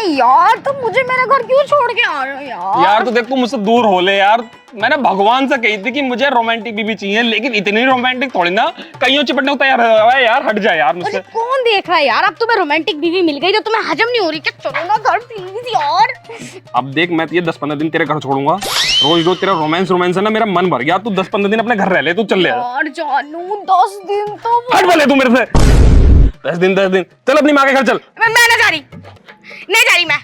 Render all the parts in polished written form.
नहीं यार, तुम मुझे मेरे घर क्यों छोड़ के आ रहे हो यार? यार तो देख तू मुझसे दूर हो ले यार। मैंने भगवान से कही थी कि मुझे रोमांटिक बीवी चाहिए, लेकिन इतनी रोमांटिक थोड़ी ना कहीं चिपटने को तैयार है यार। हट जा यार मुझसे। कौन देख रहा है यार? अब तुम्हें रोमांटिक बीवी मिल गई जो तुम्हें हजम नहीं हो रही क्या? चलो ना घर प्लीज यार। अब देख मैं ये 10-15 दिन तेरे घर छोड़ूंगा। रोज रोज तेरा रोमांस है ना, मेरा मन भर गया। तू 10-15 दिन अपने घर रह ले, तू चल ले यार जानू 10 दिन तो हट बोले तू मेरे से। 10 दिन चल अपनी माँ के घर चल। मैं नहीं जा रही, नहीं जा रही मैं।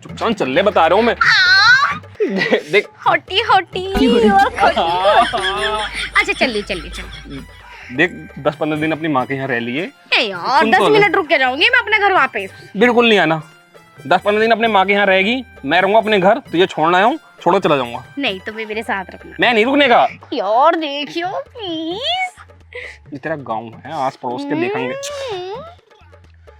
चुपचाप चल ले, बता रहा हूँ मैं। देख होटी होटी और अच्छा चलिए देख 10-15 दिन अपनी माँ के यहाँ रह लिए यार। 10 मिनट रुक के जाऊंगी मैं अपने घर वापस। बिल्कुल नहीं आना। 10-15 दिन अपने माँ के यहाँ रहेगी, मैं रहूंगा अपने घर। तुझे छोड़ना आया हूँ, छोड़ो चला जाऊंगा। नहीं तुम्हें मेरे साथ रखना। मैं नहीं रुकने का यार। देखियो प्लीज, ये तेरा गाँव है, आस पड़ोस के देखेंगे।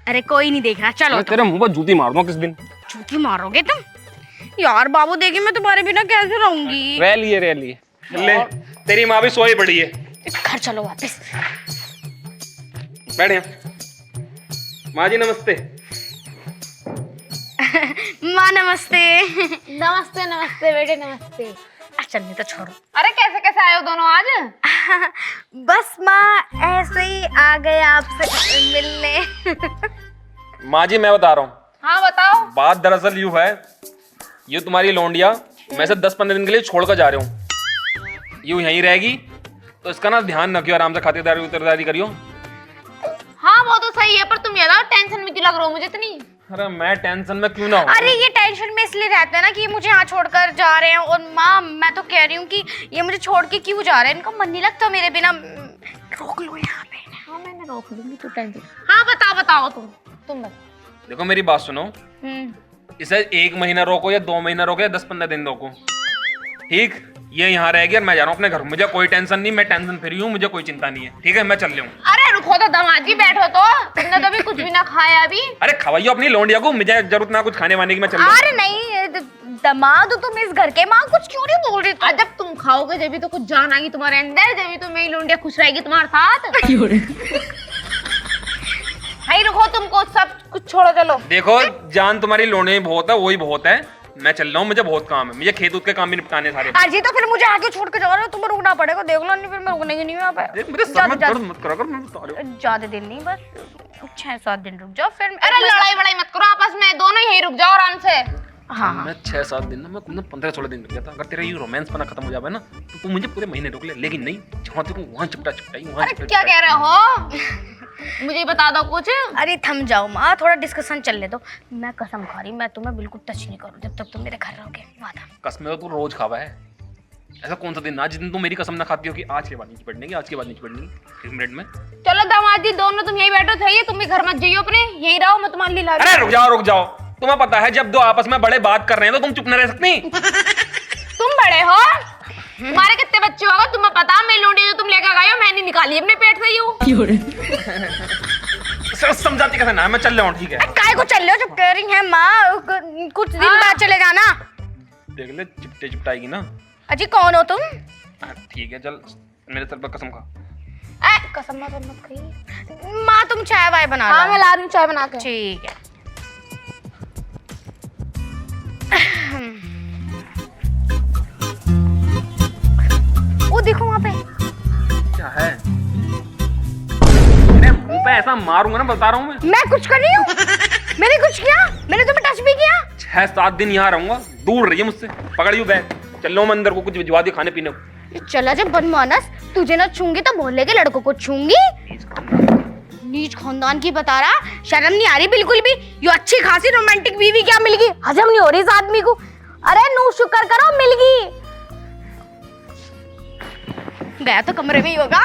अरे कोई नहीं देख रहा, चलो। तेरे मुंह पर जूती मार दूं किस दिन। जूती मारोगे तुम? यार बाबू देखिए मैं तुम्हारे बिना कैसे रहूंगी। रह लिए ले, तेरी माँ भी सोई पड़ी है। घर चलो वापस। बैठ यहाँ। माँ जी नमस्ते। माँ नमस्ते। नमस्ते नमस्ते बेटे नमस्ते। अच्छा नहीं तो छोड़ो। अरे कैसे कैसे आए हो दोनों आज? बस माँ ऐसे ही आ गए आपसे मिलने। माँ जी मैं बता रहा हूँ। हाँ बताओ। बात दरअसल यूँ है, ये तुम्हारी लौंडिया मैं से 10-15 दिन के लिए छोड़कर जा रहा हूँ। यूँ यहीं रहेगी तो इसका ना ध्यान रखियो, आराम से खातिरदारी उतरदारी करियो। हाँ वो तो सही है, पर तुम ज्यादा टेंशन में क्यों लग रहे हो मुझे इतनी? अरे मैं टेंशन में क्यों ना हूँ? अरे ये टेंशन में इसलिए रहते हैं ना कि ये मुझे यहाँ छोड़कर जा रहे हैं। और माँ मैं तो कह रही हूँ कि ये मुझे छोड़ के क्यों जा रहे हैं, इनका मन नहीं लगता मेरे बिना। रोक लो यहाँ पे। हाँ मैंने रोक लूंगी, तू टेंशन। हाँ बताओ तुम बताओ। देखो मेरी बात सुनो, इसे 1 महीना रोको या 2 महीना रोको या 10-15 दिन रोको, ठीक? ये यहाँ रहेगी और मैं जा रहा हूँ अपने घर। मुझे कोई टेंशन नहीं, मैं टेंशन फ्री हूँ, मुझे कोई चिंता नहीं है, ठीक है? मैं चल रहा हूँ। अरे रुको तो दामाद जी, बैठो तो। तुमने तो अभी कुछ भी ना खाया अभी। अरे खवाइयो अपनी लौंडिया को, मुझे जरूरत ना कुछ खाने वाने की। मैं चल रहा हूँ। अरे नहीं दामाद हो तुम इस घर के, माँ कुछ क्यों नहीं बोल रही? जब तुम खाओगे जब भी तो कुछ जान आएगी तुम्हारे अंदर, जब भी तो मेरी लौंडिया खुश रहेगी तुम्हारे साथ। भाई रुको, तुमको सब कुछ छोड़ो चलो। देखो जान तुम्हारी लौंडिया में बहुत है, वही बहुत है। मैं चल रहा हूँ, मुझे बहुत काम है। मुझे खेत के काम भी निपटाने सारे। अजी तो फिर मुझे आगे छोड़ के जा रहे हो, तुम्हें रुकना पड़ेगा। देख लो नहीं फिर मैं रुकने की नहीं यहाँ पे। देख मेरे सर में दर्द मत करा कर, मैं बता रहा हूँ। ज्यादा दिन नहीं, बस 6-7 दिन रुक जाओ फिर। अरे लड़ाई वड़ाई मत करो आपस में, दोनों यहीं रुक जाओ आराम से। हाँ मैं 6-7 दिन ना, मैं 15-16 दिन रुक गया था। अगर तेरा ये रोमांस पना खत्म हो जाए ना तो तू मुझे पूरे महीने रोक ले, लेकिन नहीं, जहाँ देखो वहाँ चिपटाई वहाँ। अरे क्या कह रहे हो? मुझे बता दो कुछ। अरे थम जाओ माँ, थोड़ा डिस्कशन चल ले दो। मैं कसम खा रही, मैं तुम्हें बिल्कुल टच नहीं करूँ जब तक तुम मेरे घर रहोगे। वादा। कसम तो तू रोज खावा है। ऐसा कौन सा दिन ना जिस दिन तू मेरी कसम ना खाती हो कि आज के बाद नहीं चिपटने की, आज के बाद नहीं चिपटने की। 1 मिनट में चलो दामाद जी दोनों तुम यहीं बैठो, सही है? तुम भी घर मत जाइयो अपने, यहीं रहो, मैं तुम्हारे लिए ला। अरे रुक जाओ। तुम्हें पता है जब दो आपस में बड़े बात कर रहे हैं तो तुम चुप न रह सकती। तुम बड़े हो, तुम्हारे कितने बच्चे होगा तुम्हें पता? मैं लौंडी जो तुम लेकर गए हो मैंने निकाली अपने पेट से यूं। समझाती कैसे ना, मैं चल रहा हूँ, ठीक है? काय को चल रहे हो? जब कह रही है माँ कुछ दिन बाद चले जाना। देख ले चिपटाएगी ना। अजी कौन हो तुम? ठीक है चल, मेरे सर पर कसम खा। कसम मत खाइए। माँ तुम चाय वाय बना लो। हाँ मैं ला रही हूँ चाय बना के। ठीक है। वो देखो वहाँ पे क्या है? मेरे मुंह पे ऐसा मारूंगा ना, बता रहा हूँ मैं कुछ कर रही हूँ? मैंने कुछ किया? मैंने तुम्हें टच भी किया? 6-7 दिन यहाँ रहूंगा, दूर रहिए मुझसे। पकड़ियो बैग, चल लो अंदर को, कुछ भिजवा दे खाने पीने को। चला जब बनमानस, तुझे ना छूंगी तो मोहल्ले के लड़कों को छूंगी। नीच खानदान की बता रहा, शर्म नहीं आ रही बिल्कुल भी? यो अच्छी खासी रोमांटिक बीवी क्या मिल गई? हजम नहीं हो रही इस आदमी को। अरे नू शुक्र करो मिल गई। गया तो कमरे में ही होगा।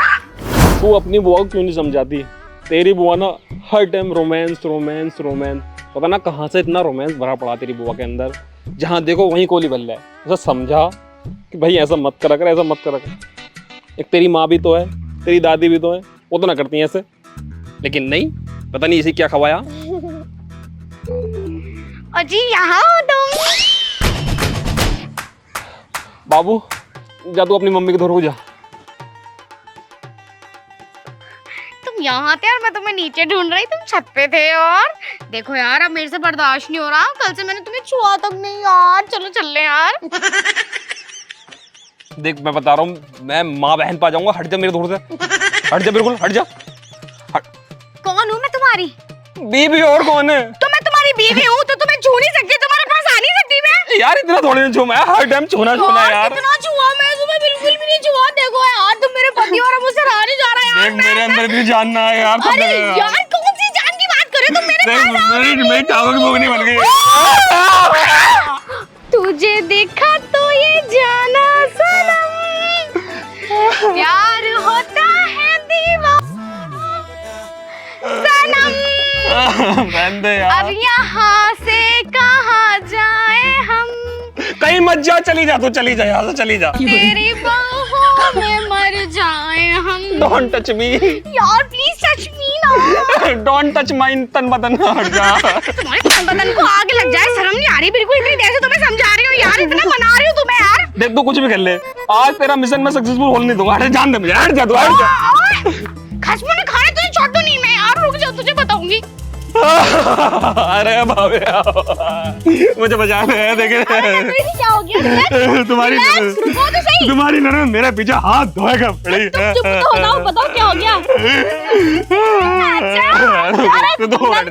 तू अपनी बुआ को क्यों नहीं समझाती? तेरी बुआ ना हर टाइम रोमांस। पता ना कहाँ से इतना रोमांस भरा पड़ा तेरी बुआ के अंदर। जहाँ देखो वहीं कोली बल्ला है। ऐसा समझा कि भाई ऐसा मत करा कर, ऐसा मत करा कर। एक तेरी माँ भी तो है, तेरी दादी भी तो है, वो तो ना करती हैं ऐसे। लेकिन नहीं, पता नहीं इसे क्या खवाया। अजी यहाँ हो तुम? बाबू जा तू अपनी मम्मी के घर हो जा। यहाँ थे और मैं तुम्हें नीचे ढूंढ रही, तुम छत पे थे। और देखो यार अब मेरे से बर्दाश्त नहीं हो रहा, कल से मैंने तुम्हें छुआ तक नहीं यार। चलो चल ले यार। देख मैं बता रहा हूँ, मैं माँ बहन पा जाऊंगा। हट जा मेरे दूर से, हट जा, बिल्कुल हट जा। कौन हूँ मैं तुम्हारी? बीवी और कौन है? तो मैं तुम्हारी बीवी हूँ तो तुम्हें छू नहीं सकती, तुम्हारे पास आ नहीं सकती मैं। यार इतना थोड़ी ना छूमा, हर टाइम छूना यार। कितना छुआ मैं तुम्हें, बिल्कुल भी नहीं छुआ। देखो यार तुम मेरे पति और मुझसे रहा नहीं जा रहा यार। देख मेरे अंदर भी जानना है यार। अरे यार कौन सी जान की बात कर रहे हो तुम मेरे पास? मेरी टांगों की भोगनी बन गई। तुझे देखा तो ये जाना सनम, प्यार होता है दीवाना सनम। बंद यार। अब यहाँ से कहाँ जाए हम, कहीं मत जा, चली जा, तू चली जा यहाँ से, चली जा। तेरी बाहों में मर जाए हम। डोंट टच मी यार प्लीज टच मी ना। डोंट टच माय तन बदन, हट जा। तुम्हारे तन बदन को आग लग जाए, शर्म नहीं आ रही बिल्कुल? इतनी देर से तुम्हें समझा रही हूँ यार, इतना मना रही हूँ तुम्हें यार। देख तू कुछ भी कर ले, आज तेरा मिशन मैं सक्सेसफुल होने नहीं दूंगा। हट, जान दे मुझे, हट जा तू, हट जा। खसमो ने खाने तुझे छोड़ू नहीं मैं यार, रुक जा तुझे बताऊंगी। अरे भाभी मुझे बचा ले। देखे क्या हो गया? तुम्हारी ननद मेरे पीछे हाथ धोएगा पड़ी। चुप तो हो जाओ, बताओ क्या हो गया?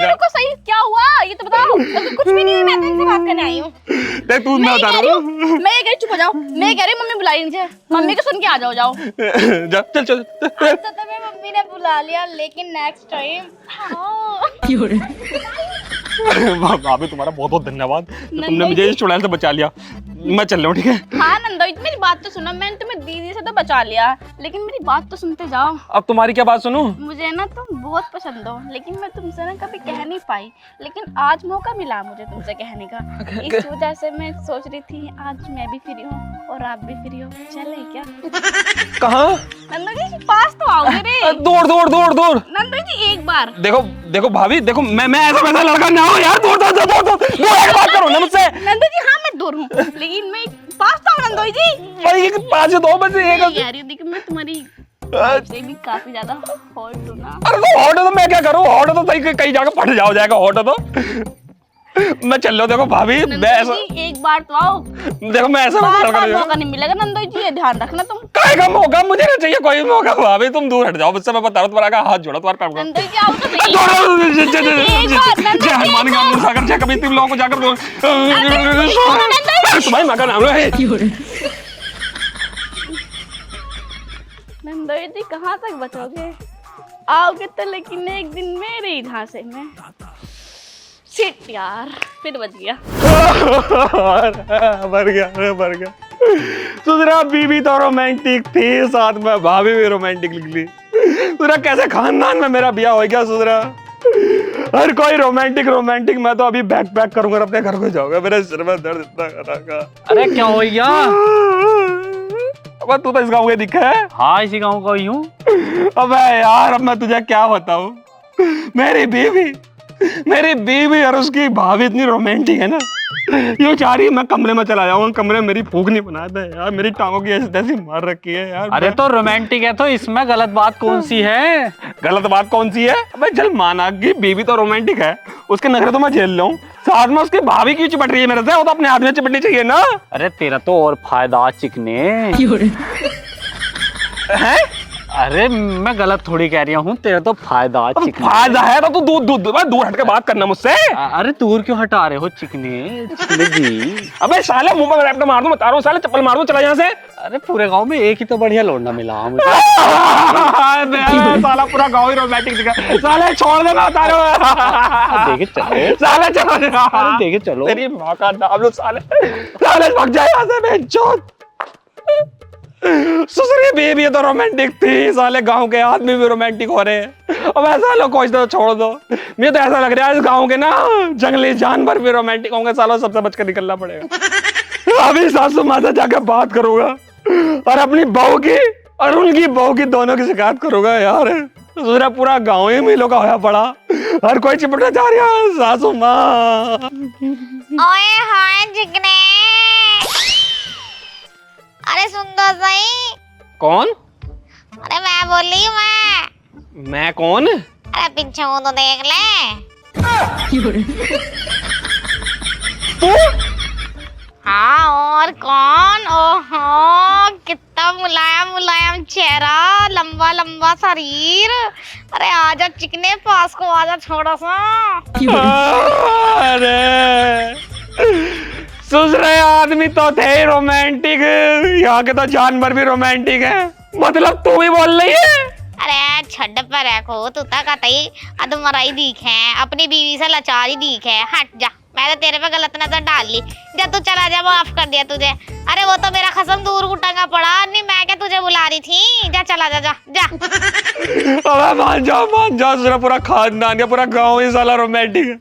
रुको सही, क्या हुआ ये तो बताओ। कुछ भी नहीं, मैं तुमसे बात करने आई हूँ। देख तू, मैं बता रहा हूँ। मैं ये कह रही, चुप हो जाओ। मैं कह रही मम्मी बुला रही मुझे, मम्मी को सुन के आ जाओ। जाओ जा, चल चल। तो तुम्हें मम्मी ने बुला लिया, लेकिन नेक्स्ट टाइम। भाभी तुम्हारा बहुत बहुत धन्यवाद, तुमने मुझे इस चुड़ैल से बचा लिया। मैं चल रहा हूँ, ठीक है? हाँ नंदोई मेरी बात तो सुनो, मैंने तुम्हें दीदी से तो बचा लिया, लेकिन मेरी बात तो सुनते जाओ। अब तुम्हारी क्या बात सुनूं? मुझे ना तुम बहुत पसंद हो, लेकिन मैं तुमसे ना कभी कह नहीं पाई, लेकिन आज मौका मिला मुझे तुमसे कहने का। इस वजह से मैं सोच रही थी आज मैं भी फ्री हूँ और आप भी फ्री हो, चले क्या? कहाँ? नंदोई जी पास तो आओ मेरे। दौड़ दौड़ दौड़ दौड़। नंदोई जी एक बार देखो देखो भाभी, देखो मैं ऐसा वैसा लड़का ना हो यार। दौड़ दौड़ दौड़ दौड़ दौड़, बात करो ना मुझसे। नंदोई जी हाँ मैं दूर हूँ, लेकिन मैं पास तो हूँ नंदोई जी। भाई 5 से 2 बजे मैं कह रही हूँ, देखो मैं तुम्हारी से भी काफी ज्यादा हॉट हूँ ना। अरे तो हॉट है तो मैं क्या करूँ? हॉट है तो कहीं जाकर फट जाएगा। हॉट है तो मैं चल रहा हूँ। देखो भाभी मैं ऐसा, एक बार तो आओ। देखो मैं ऐसा मौका नहीं मिलेगा नंदोई जी, ये ध्यान रखना तुम। काहे का मौका? मुझे नहीं चाहिए कोई मौका। भाभी तुम दूर हट जाओ मुझसे, मैं बता रहा हूँ। तुम्हारा हाथ जोड़ा, तुम्हारे पैर नंदोई जी आओ तो सही। जय हनुमान ज्ञान सागर जय कभी तुम लोगों को जाकर तुम्हारी माँ का नाम है। नंदोई जी कहाँ तक बचोगे? आओगे तो लेकिन एक दिन मेरे ही झांसे में। शिट यार, फिर बच गया। मर गया। सुधरा बीवी तो रोमांटिक थी, साथ में भाभी भी रोमांटिक निकली। सुधरा कैसे खानदान में मेरा ब्याह हो गया। सुधरा हर कोई रोमांटिक। मैं तो अभी बैग पैक करूंगा, अपने घर को जाऊंगा। मेरे सिर में दर्द इतना करा। अरे क्या हो गया? अब तू तो इस गाँव के दिखा है। हाँ इसी गाँव का ही हूँ। अबे यार अब मैं तुझे क्या बताऊं, मेरी बीवी और उसकी भाभी इतनी रोमांटिक है ना, ये चाह रही है मैं कमरे में चला जाऊंगा। कमरे में मेरी फूक नहीं बनाता है यार, मेरी टांगों की ऐसी तैसी मार रखी है यार। अरे तो रोमांटिक है तो इसमें गलत बात कौन सी है? गलत बात कौन सी है? अबे चल माना कि बीवी तो रोमांटिक है, उसके नखरे तो मैं झेल लूं, साथ में उसकी भाभी क्यों चिपट रही है मेरे से? वो तो अपने हाथ में चिपटनी चाहिए ना। अरे तेरा तो और फायदा चिकने है। अरे मैं गलत थोड़ी कह रही हूँ, तेरा तो फायदा चिकने। फायदा है तो तू दूर हट के बात करना मुझसे। अरे दूर क्यों हटा रहे हो चिकने जी? अबे साले मुंह में रैपटा मार दूं, बता रहा हूं साले, चप्पल मार दूं, चला यहाँ से। अरे पूरे गांव में एक ही तो बढ़िया लौंडा मिला मुझे। साला पूरा गांव ही रोमांटिक दिखा। साले छोड़ दे, मैं बता रहा हूं। देखे चलो साले चलो, देखे चलो। तेरी माँ का नाम लो साले भाग जाए यहाँ से बेंचोद। ससुरी बीवी तो रोमांटिक थी, साले गांव के आदमी भी रोमांटिक हो रहे हैं। अब ऐसा लोग कुछ तो छोड़ दो। मुझे तो ऐसा लग रहा है इस गांव के ना जंगली जानवर भी रोमांटिक होंगे। सालों सबसे बचकर निकलना पड़ेगा। अभी सासू माँ से जाकर बात करूंगा और अपनी बहू की और उनकी बहू की दोनों की शिकायत करूंगा। यार पूरा गांव ही मिलों का होया पड़ा, हर कोई चिपटना चाह रहा है। सासू माँ ओए हाय जिगने, अरे सुन तो सही। कौन? अरे मैं बोल रही हूँ, मैं मैं कौन? अरे पीछे वो तो देख ले। तू? हाँ और कौन? ओहो कितना मुलायम मुलायम चेहरा, लंबा लंबा शरीर। अरे आजा चिकने पास को आजा थोड़ा सा। अरे सुसरे आदमी तो थे रोमांटिक, यहाँ के तो जानवर भी रोमांटिक है, मतलब तू ही बोल रही है? अरे छड़ पर रखो तू तक आती अधमराई दीख है, अपनी बीवी से लाचारी दीख है। हट जा, मैंने तेरे पे गलत नजर डाल ली। जा तू चला जा, माफ कर दिया तुझे। अरे वो तो मेरा कसम दूर को टंगा पड़ा, नहीं मैं क्या तुझे बुला रही थी। जा चला जा जा जा। अबे मान जा, तेरा पूरा खानदान या पूरा गांव ही साला रोमांटिक है।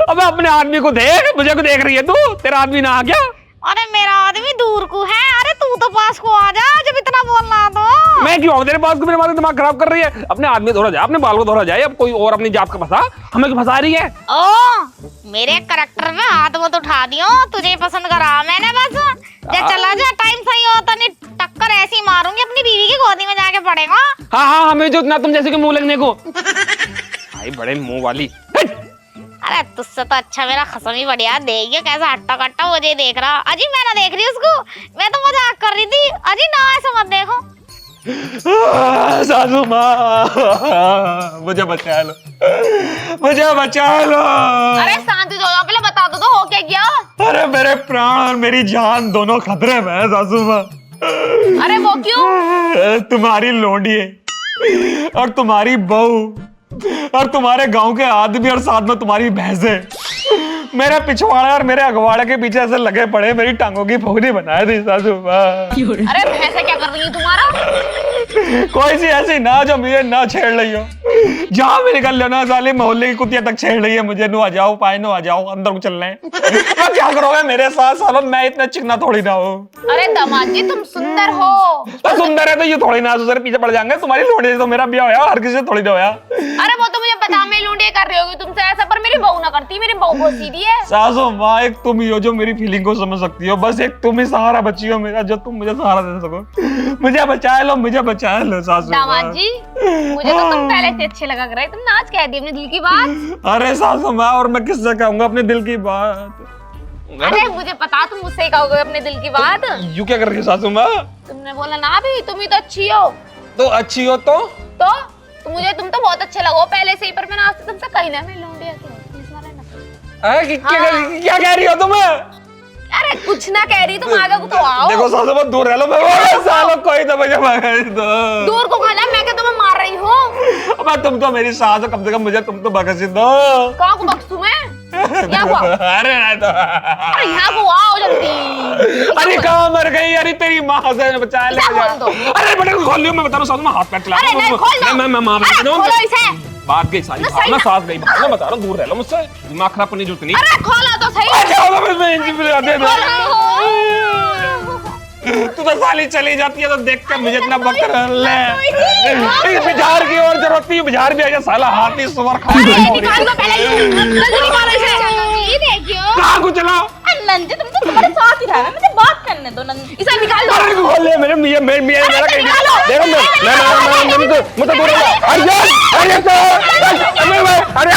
अबे अपने आदमी को देख, मुझे को देख रही है तू? तेरा आदमी ना आ गया? अरे मेरा आदमी दूर को है, अरे तू तो पास को आ जा जब इतना बोलना तो। मैं क्यों आऊं तेरे पास को? मेरे माथे दिमाग खराब कर रही है। अपने आदमी धोरा जाए, अपने बाल को धोरा जाए, अब कोई और अपनी जात का फंसा, हमें क्यों फंसा रही है? ओ मेरे करैक्टर में हाथ मत उठा दियो, तुझे पसंद करा मैंने बस। जा चला जा, टाइम सही होता नहीं टक्कर ऐसी मारूंगी अपनी बीवी की गोदी में जाके पड़ेगा। हाँ हमें जो इतना तुम जैसे कि मुंह लगने को। भाई बड़े मुंह वाली। अरे तुझसे तो अच्छा मेरा खसम ही बढ़िया। देखिए कैसा हट्टा कट्टा मुझे देख रहा। अजी मैं ना देख रही उसको, मैं तो मजाक कर रही थी। अजी ना ऐसा मत देखो। सासू माँ मुझे बचा लो, मुझे बचा लो। अरे शांति हो जाओ, पहले बता दो तो हो क्या गया? अरे मेरे प्राण और मेरी जान दोनों खतरे में है सासू माँ। अरे वो क्यों? तुम्हारी लोंडी और तुम्हारी बहू और तुम्हारे गांव के आदमी और साथ में तुम्हारी भैंसे मेरे पिछवाड़े और मेरे अगवाड़े के पीछे ऐसे लगे पड़े, मेरी टांगों की फुगड़ी बना दी सासू माँ। अरे भैंसे क्या कर रही है तुम्हारा? कोई सी ऐसी ना जो मुझे ना छेड़ रही हो। जहाँ भी निकल लो ना साले मोहल्ले की कुतिया तक छेड़ रही है मुझे। नु आ जाओ पाए, नु आ जाओ, अंदर को चल रहे हैं। तो क्या करोगे मेरे साथ? सालों मैं इतना चिकना थोड़ी ना हो। अरे दामाद जी तुम सुंदर हो। तो सुंदर है तो ये थोड़ी ना दूसरे पीछे पड़ जाएंगे। तुम्हारी लोड़ी तो मेरा ब्याह होया, हर किसी से थोड़ी ना होया। अरे वो तो मुझे पता, मैं लूंडिया कर रही होगी तुमसे ऐसा, पर मेरी बहू ना करती। मेरी बहू बहुत सीधी है। सासू माँ एक तुम ही हो जो मेरी फीलिंग को समझ सकती हो। बस एक तुम ही सहारा बची हो मेरा, जो तुम मुझे सहारा दे सको। मुझे बचा लो, मुझे बचा लो सासू माँ। दामाद जी मुझे तो तुम पहले से अच्छे लगा कर रहे, तुमने आज कह दी अपने दिल की बात। अरे सासू माँ और मैं किससे कहूंगा अपने दिल की बात? अरे मुझे पता तुम मुझसे कहोगे अपने दिल की बात। यू क्या कर रही हो सासू माँ? तुमने बोला ना भी तुम ही तो अच्छी हो। तो अच्छी हो तो मुझे तुम तो बहुत अच्छे लगो पहले से ही, पर मैंने आज तक तुमसे कहीं ना मैं लूंडिया क्या कह रही हो तुम? अरे कुछ ना कह रही, तुम आगे को तो आओ। देखो सासू माँ दूर रह लो, मैं सालों कोई तो मुझे मार दो। दूर को खाना, मैं क्या तुम्हें मार रही हूँ? अब तुम तो मेरी सास हो, कम से कम मुझे तुम तो बख्श दो। कहाँ को बख्शूं मैं? यहाँ को आओ। अरे नहीं तो अरे यहाँ को आओ जल्दी। अरे कहाँ मर गई? अरे तेरी माँ से बचा ले। इसे खोल दो। अरे बेटे खोल लियो, मैं बता रहा हूँ सासू माँ हाथ पैर चला। अरे नहीं खोल दो। मैं मार अरे खोलो इसे। बात गई सारी, मैं सास गई, मैं बता रहा हूँ दूर रह लो मुझसे, दिमाग खराब करने की जरूरत नहीं। अरे खोला तो सही। तू तो साली चली जाती है तो देख कर मुझे इतना बकर ले। बिजार की और जरूरत नहीं, बिजार भी आ गया साला हाथी सुअर खा। निकाल दो पहले, जल्दी निकालो इसे। ये देखियो। कहाँ को चलाओ? नंदी तुम तो तुम्हारे साथ ही रहना, मुझे बात करने दो नंदी। इसे निकाल दो। अरे खोल ले मेरे मेरा निकालो। देखो मैं तो दूर रहा। अरे अरे